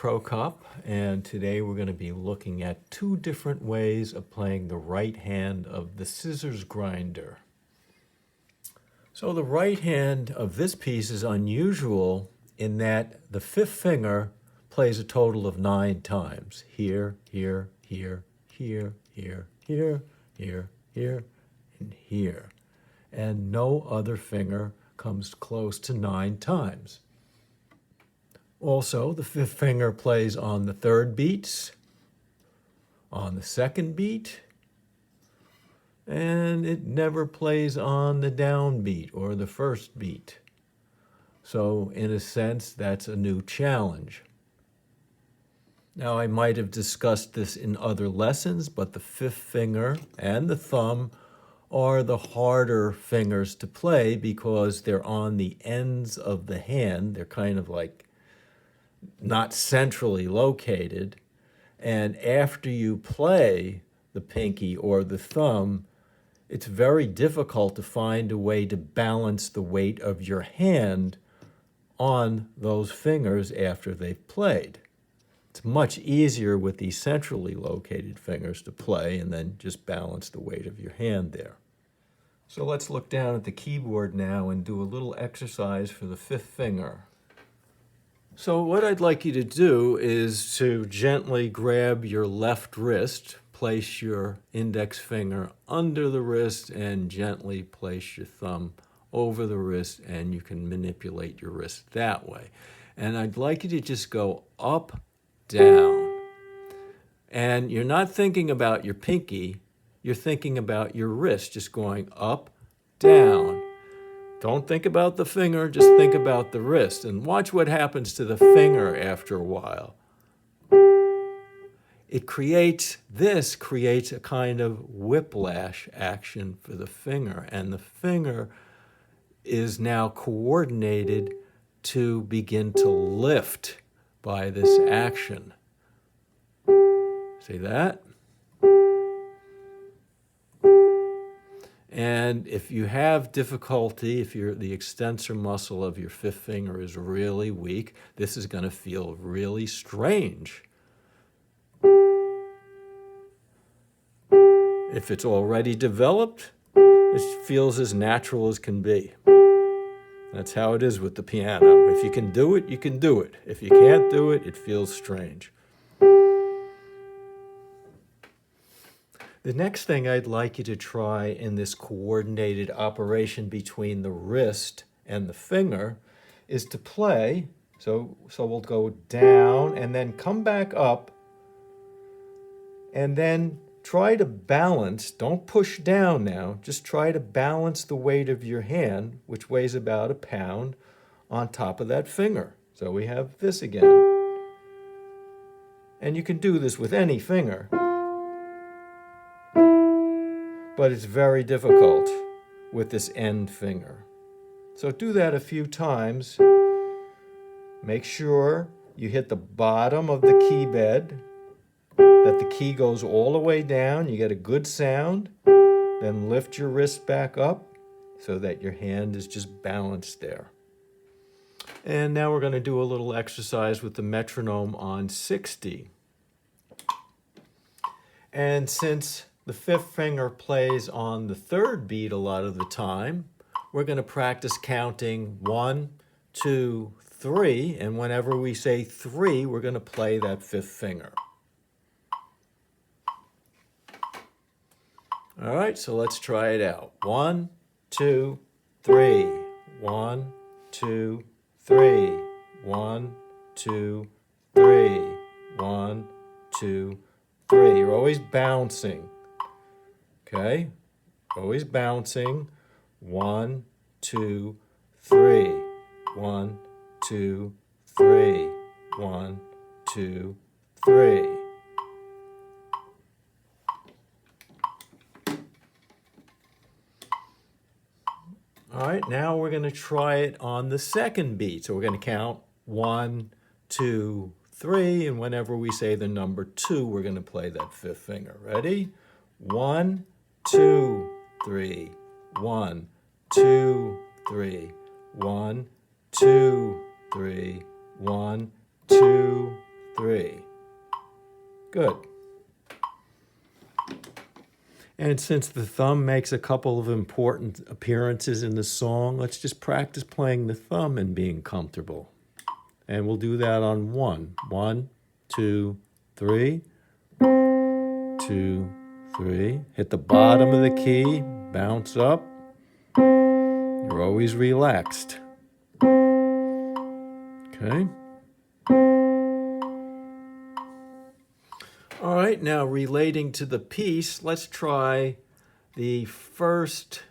Pro Cop, and today we're going to be looking at two different ways of playing the right hand of the scissors grinder. So the right hand of this piece is unusual in that the fifth finger plays a total of 9 times. Here, here, here, here, here, here, here, here, and here. And no other finger comes close to 9 times. Also, the fifth finger plays on the third beats, on the second beat, and it never plays on the down beat or the first beat. So, in a sense, that's a new challenge. Now, I might have discussed this in other lessons, but the fifth finger and the thumb are the harder fingers to play because they're on the ends of the hand. They're kind of like not centrally located, and after you play the pinky or the thumb, it's very difficult to find a way to balance the weight of your hand on those fingers after they've played. It's much easier with these centrally located fingers to play and then just balance the weight of your hand there. So let's look down at the keyboard now and do a little exercise for the fifth finger. So what I'd like you to do is to gently grab your left wrist, place your index finger under the wrist, and gently place your thumb over the wrist, and you can manipulate your wrist that way. And I'd like you to just go up, down. And you're not thinking about your pinky, you're thinking about your wrist, just going up, down. Don't think about the finger, just think about the wrist. And watch what happens to the finger after a while. This creates a kind of whiplash action for the finger. And the finger is now coordinated to begin to lift by this action. See that? And if you have difficulty, if the extensor muscle of your fifth finger is really weak, this is going to feel really strange. If it's already developed, it feels as natural as can be. That's how it is with the piano. If you can do it, you can do it. If you can't do it, it feels strange. The next thing I'd like you to try in this coordinated operation between the wrist and the finger is to play. So we'll go down and then come back up and then try to balance. Don't push down now. Just try to balance the weight of your hand, which weighs about 1 pound, on top of that finger. So we have this again. And you can do this with any finger. But it's very difficult with this end finger. So do that a few times. Make sure you hit the bottom of the key bed, that the key goes all the way down, you get a good sound, then lift your wrist back up so that your hand is just balanced there. And now we're going to do a little exercise with the metronome on 60. And since the fifth finger plays on the third beat a lot of the time, we're going to practice counting 1, 2, 3, and whenever we say 3, we're going to play that fifth finger. All right, so let's try it out. 1, 2, 3. 1, 2, 3. 1, 2, 3. 1, 2, 3. You're always bouncing. Okay, always bouncing. 1, 2, 3. 1, 2, 3. 1, 2, 3. All right, now we're going to try it on the second beat. So we're going to count 1, 2, 3, and whenever we say the number 2, we're going to play that fifth finger. Ready? 1, 2, 3. 1, 2, 3. 1, 2, 3. 1, 2, 3. Good. And since the thumb makes a couple of important appearances in the song, let's just practice playing the thumb and being comfortable. And we'll do that on 1. 1, 2, 3. 2, 3. Hit the bottom of the key, bounce up. You're always relaxed. Okay. All right, now relating to the piece, let's try the first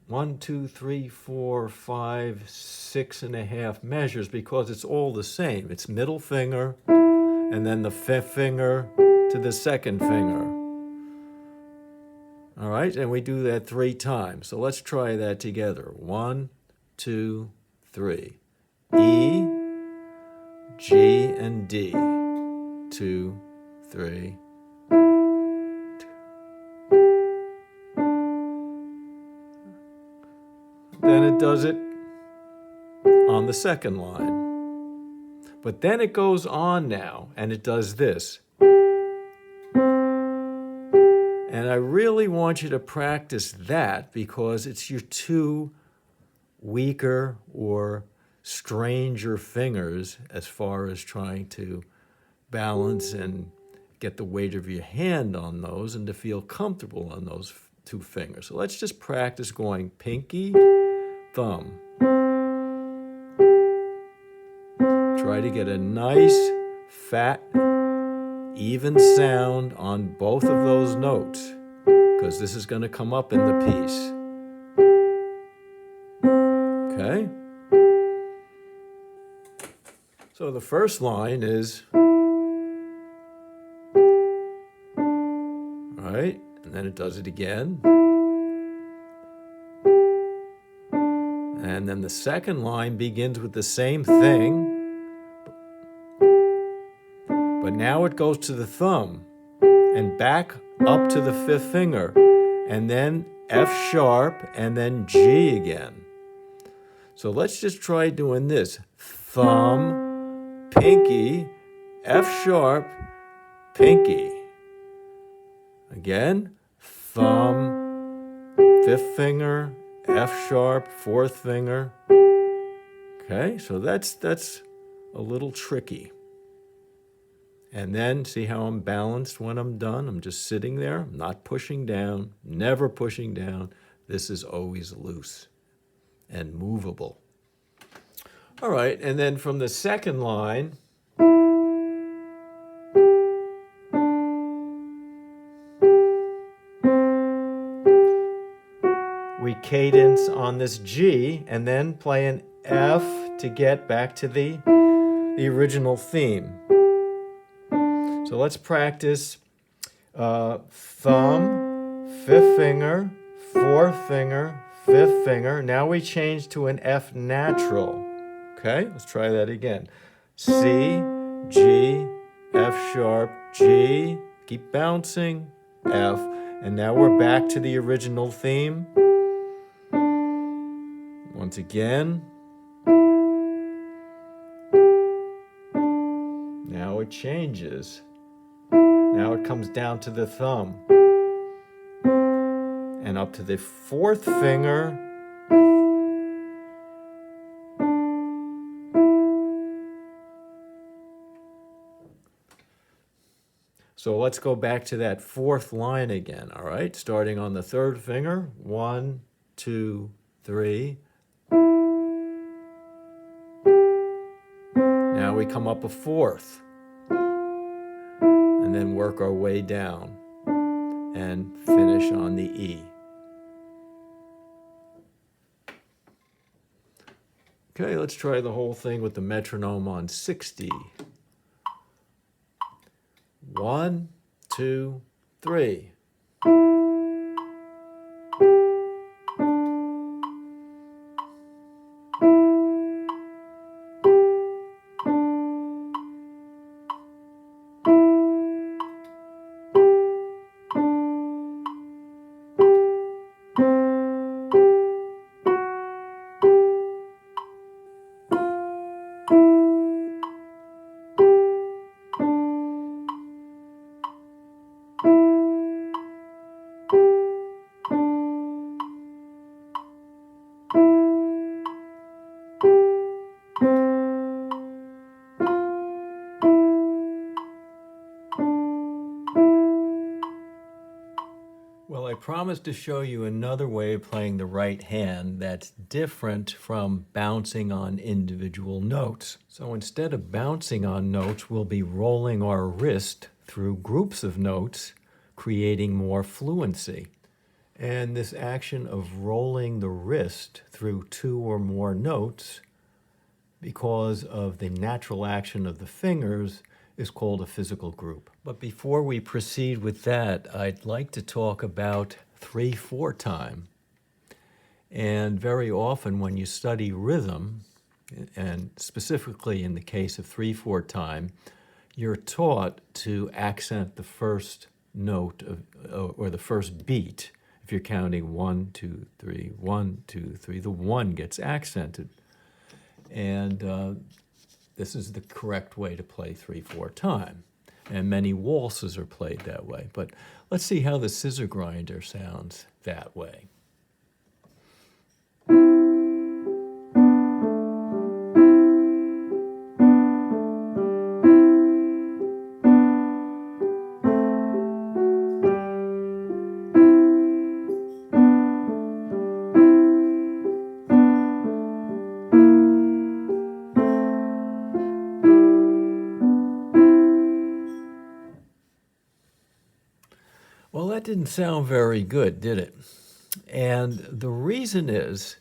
1, 2, 3, 4, 5, 6.5 measures because it's all the same. It's middle finger and then the fifth finger to the second finger. All right, and we do that 3 times. So let's try that together. 1, 2, 3. E, G, and D. 2, 3. Then it does it on the second line. But then it goes on now, and it does this. And I really want you to practice that because it's your 2 weaker or stranger fingers as far as trying to balance and get the weight of your hand on those and to feel comfortable on those 2 fingers. So let's just practice going pinky, thumb. Try to get a nice, fat, even sound on both of those notes because this is going to come up in the piece. Okay? So the first line is, right, and then it does it again. And then the second line begins with the same thing, but now it goes to the thumb and back up to the 5th finger, and then F sharp, and then G again. So let's just try doing this. Thumb, pinky, F sharp, pinky. Again, thumb, 5th finger, F sharp, 4th finger. Okay, so that's a little tricky. And then see how I'm balanced when I'm done? I'm just sitting there, I'm not pushing down, never pushing down. This is always loose and movable. All right, and then from the second line, we cadence on this G and then play an F to get back to the original theme. So let's practice thumb, 5th finger, 4th finger, 5th finger. Now we change to an F natural. Okay, let's try that again. C, G, F sharp, G, keep bouncing, F, and now we're back to the original theme. Once again. Now it changes. Now it comes down to the thumb and up to the 4th finger. So let's go back to that 4th line again, all right? Starting on the 3rd finger. 1, 2, 3. Now we come up a 4th. And then work our way down and finish on the E. Okay, let's try the whole thing with the metronome on 60. 1, 2, 3. promised to show you another way of playing the right hand that's different from bouncing on individual notes. So instead of bouncing on notes, we'll be rolling our wrist through groups of notes, creating more fluency. And this action of rolling the wrist through two or more notes, because of the natural action of the fingers, is called a physical group. But before we proceed with that, I'd like to talk about 3/4 time. And very often when you study rhythm, and specifically in the case of 3/4 time, you're taught to accent the first note or the first beat. If you're counting 1, 2, 3, 1, 2, 3, the 1 gets accented. And this is the correct way to play 3/4 time. And many waltzes are played that way. But let's see how the scissor grinder sounds that way. Well, that didn't sound very good, did it? And the reason is,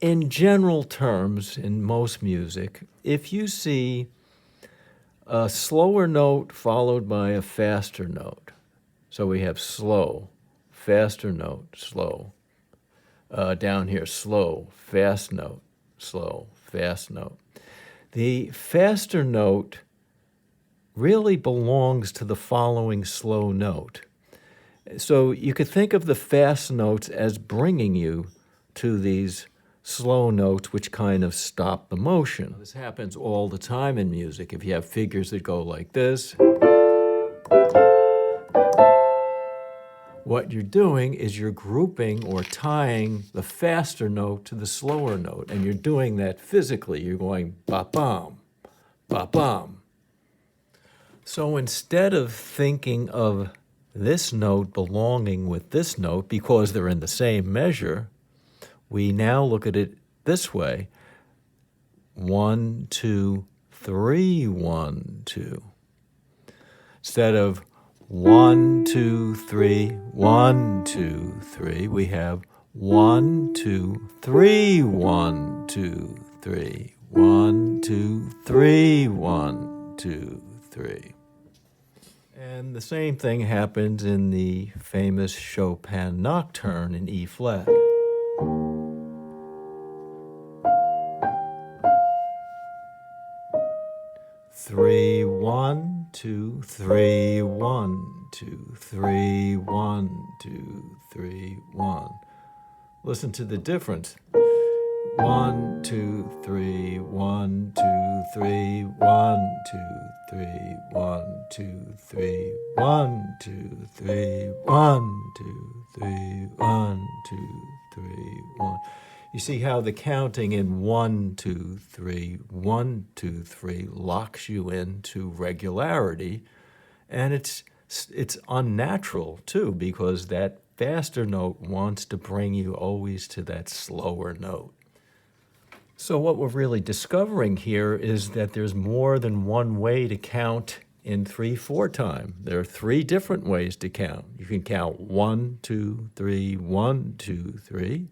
in general terms, in most music, if you see a slower note followed by a faster note, so we have slow, faster note, slow, down here, slow, fast note, slow, fast note. The faster note really belongs to the following slow note. So you could think of the fast notes as bringing you to these slow notes which kind of stop the motion. This happens all the time in music. If you have figures that go like this, what you're doing is you're grouping or tying the faster note to the slower note, and you're doing that physically. You're going ba-bam, ba-bam. So instead of thinking of this note belonging with this note because they're in the same measure, we now look at it this way. 1, 2, 3, 1, 2. Instead of 1, 2, 3, 1, 2, 3, we have 1, 2, 3, 1, 2, 3, 1, 2, 3, 1, 2, 3. And the same thing happens in the famous Chopin Nocturne in E flat. Three, 1, 2, 3, 1, 2, 3, 1, 2, 3, 1. Listen to the difference. 1, 2, 3, 1, 2, 3, 1, 2, 3, 1, 2, 3, 1, 2, 3, 1, 2, 3, 1, 2, 3, 1. You see how the counting in 1, 2, 3, 1, 2, 3 locks you into regularity, and it's unnatural too, because that faster note wants to bring you always to that slower note. So what we're really discovering here is that there's more than one way to count in 3/4 time. There are 3 different ways to count. You can count 1, 2, 3, 1, 2, 3.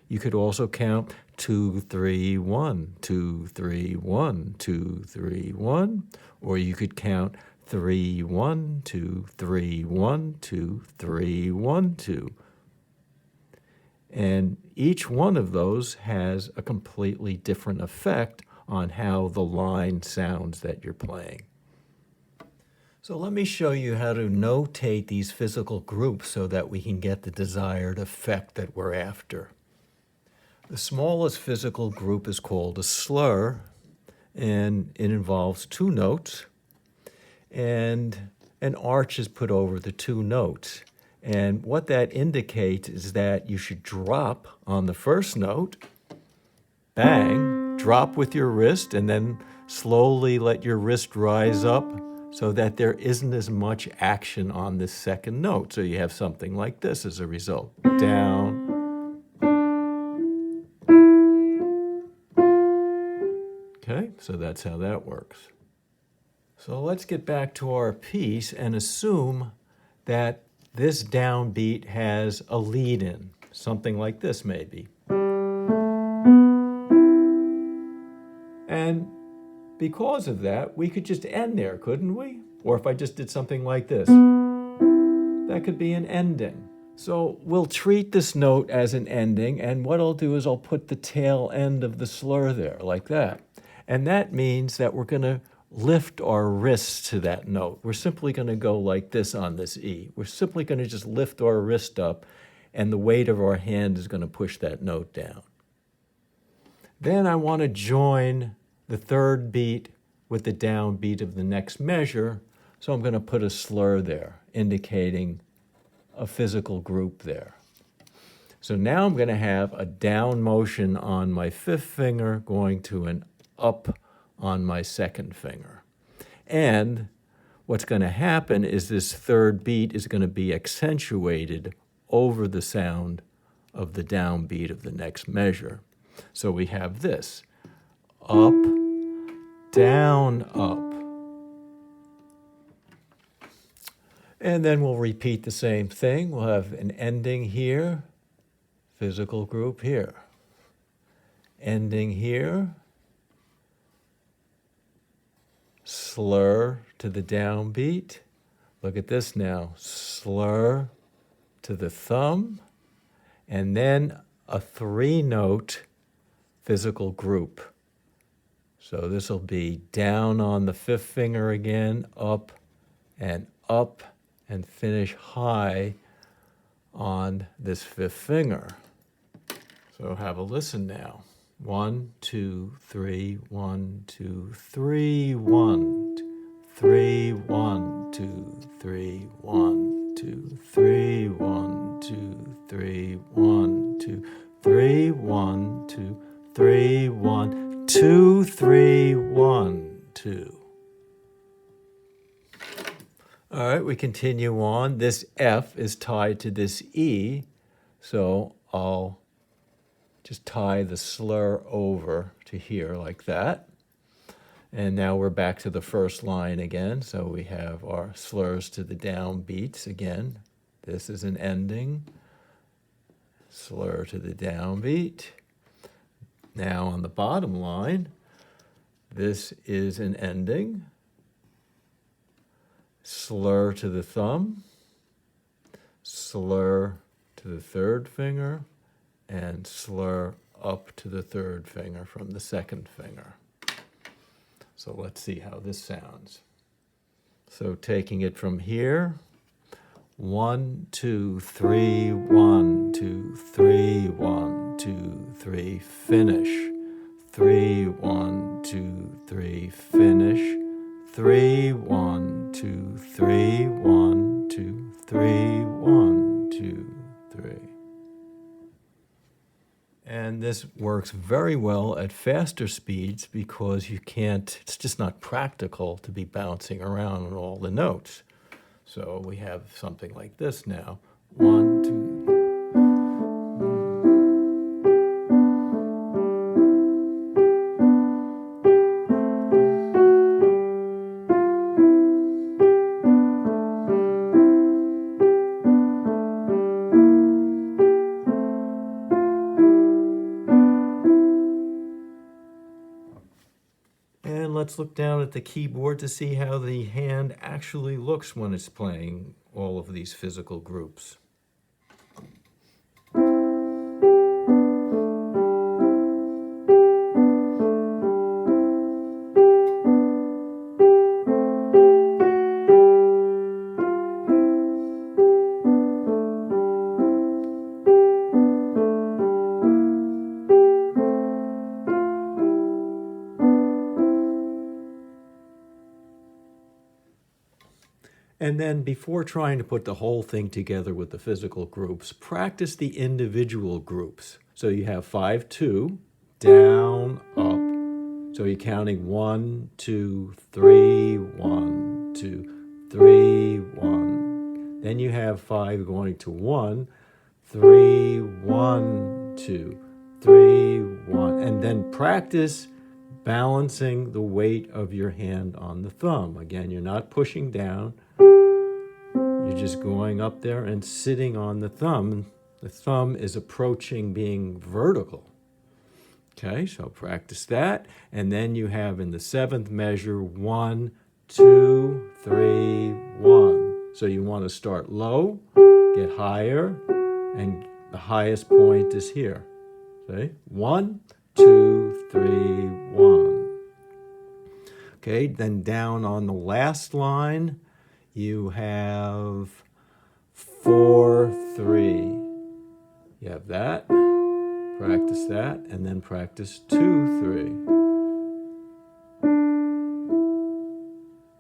You could also count 2, 3, 1, 2, 3, 1, 2, 3, 1. Or you could count 3, 1, 2, 3, 1, 2, 3, 1, 2. And each one of those has a completely different effect on how the line sounds that you're playing. So let me show you how to notate these physical groups so that we can get the desired effect that we're after. The smallest physical group is called a slur, and it involves 2 notes, and an arch is put over the 2 notes. And what that indicates is that you should drop on the first note, bang, drop with your wrist, and then slowly let your wrist rise up so that there isn't as much action on this second note. So you have something like this as a result. Down. Okay, so that's how that works. So let's get back to our piece and assume that this downbeat has a lead in, something like this maybe. And because of that, we could just end there, couldn't we? Or if I just did something like this, that could be an ending. So we'll treat this note as an ending, and what I'll do is I'll put the tail end of the slur there, like that. And that means that we're going to lift our wrist to that note. We're simply going to go like this on this E. We're simply going to just lift our wrist up, and the weight of our hand is going to push that note down. Then I want to join the third beat with the downbeat of the next measure, so I'm going to put a slur there, indicating a physical group there. So now I'm going to have a down motion on my fifth finger going to an up on my second finger. And what's going to happen is this third beat is going to be accentuated over the sound of the downbeat of the next measure. So we have this, up, down, up. And then we'll repeat the same thing. We'll have an ending here, physical group here. Ending here, slur to the downbeat. Look at this now, slur to the thumb, and then a three-note physical group. So this will be down on the fifth finger again, up, and finish high on this fifth finger. So have a listen now. 1, 2, 3, 1, 2, 3, 1, 3, 1, 2, 3, 1, 2, 3, 1, 2, 3, 1, 2, 3, 1, 2, 3, 1, 2, 3, 1, 2. All right, we continue on. This F is tied to this E, so I'll just tie the slur over to here like that. And now we're back to the first line again. So we have our slurs to the downbeats again. This is an ending. Slur to the downbeat. Now on the bottom line, this is an ending. Slur to the thumb. Slur to the third finger. And slur up to the third finger from the second finger. So let's see how this sounds. So taking it from here, 1, 2, 3, 1, 2, 3, 1, 2, 3, finish. 3, 1, 2, 3, finish. 3, 1, 2, 3, 1, 2, 3, 1, 2, 3. And this works very well at faster speeds because it's just not practical to be bouncing around on all the notes. So we have something like this now. 1, 2. And let's look down at the keyboard to see how the hand actually looks when it's playing all of these physical groups. And then before trying to put the whole thing together with the physical groups, practice the individual groups. So you have 5, 2, down, up. So you're counting 1, 2, 3, 1, 2, 3, 1. Then you have 5 going to 1, 3, 1, 2, 3, 1. And then practice balancing the weight of your hand on the thumb. Again, you're not pushing down. You're just going up there and sitting on the thumb. The thumb is approaching being vertical. Okay, so practice that. And then you have in the 7th measure 1, 2, 3, 1. So you want to start low, get higher, and the highest point is here. Okay, 1, 2, 3, 1. Okay, then down on the last line, you have 4, 3. You have that, practice that, and then practice 2, 3.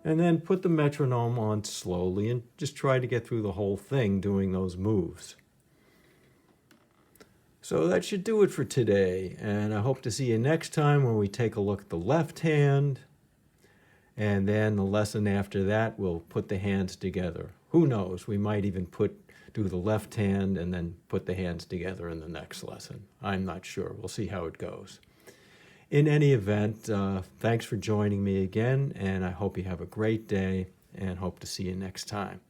And then put the metronome on slowly and just try to get through the whole thing doing those moves. So that should do it for today, and I hope to see you next time when we take a look at the left hand, and then the lesson after that we'll put the hands together. Who knows, we might even do the left hand and then put the hands together in the next lesson. I'm not sure, we'll see how it goes. In any event, thanks for joining me again, and I hope you have a great day, and hope to see you next time.